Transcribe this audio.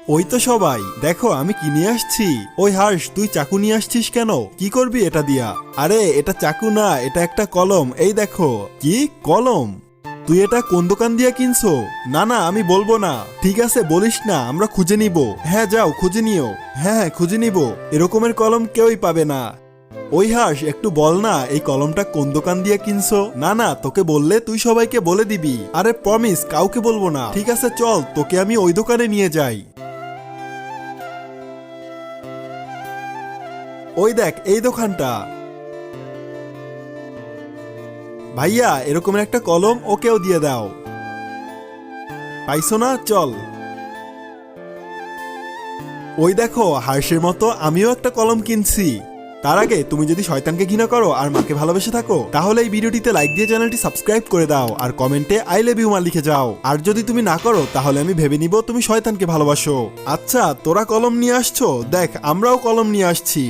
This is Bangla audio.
ওই তো সবাই দেখো আমি কি নিয়ে আসছি। ওই হার্ষ, তুই চাকু নিয়ে আসছিস কেন? কি করবি এটা দিয়া? আরে এটা চাকু না, এটা একটা কলম। এই দেখো। কি কলম? তুই এটা কোন দোকান দিয়া কিনছো? না না, আমি বলবো না। ঠিক আছে বলিস না, আমরা খুঁজে নিব। হ্যাঁ যাও খুঁজে নিও। হ্যাঁ হ্যাঁ খুঁজে নিব। এরকমের কলম কেউই পাবে না। ওই হাঁস, একটু বল না এই কলমটা কোন দোকান দিয়ে কিনছো? না না, তোকে বললে তুই সবাইকে বলে দিবি। আরে প্রমিস, কাউকে বলবো না। ঠিক আছে চল, তোকে আমি ওই দোকানে নিয়ে যাই। ওই দেখ এই দোকানটা। ভাইয়া, এরকমের একটা কলম ওকেও দিয়ে দাও। পাইছো না? চল। ওই দেখো, হার্ষের মতো আমিও একটা কলম কিনছি। তার আগে তুমি যদি শয়তানকে ঘৃণা করো আর মাকে ভালোবেসে থাকো, তাহলে এই ভিডিওটিতে লাইক দিয়ে চ্যানেলটি সাবস্ক্রাইব করে দাও আর কমেন্টে আই লাভ ইউ মা লিখে যাও। আর যদি তুমি না করো তাহলে আমি ভেবে নিব তুমি শয়তানকে ভালোবাসো। আচ্ছা তোরা কলম নিয়ে আসছো, দেখ আমরাও কলম নিয়ে আসছি।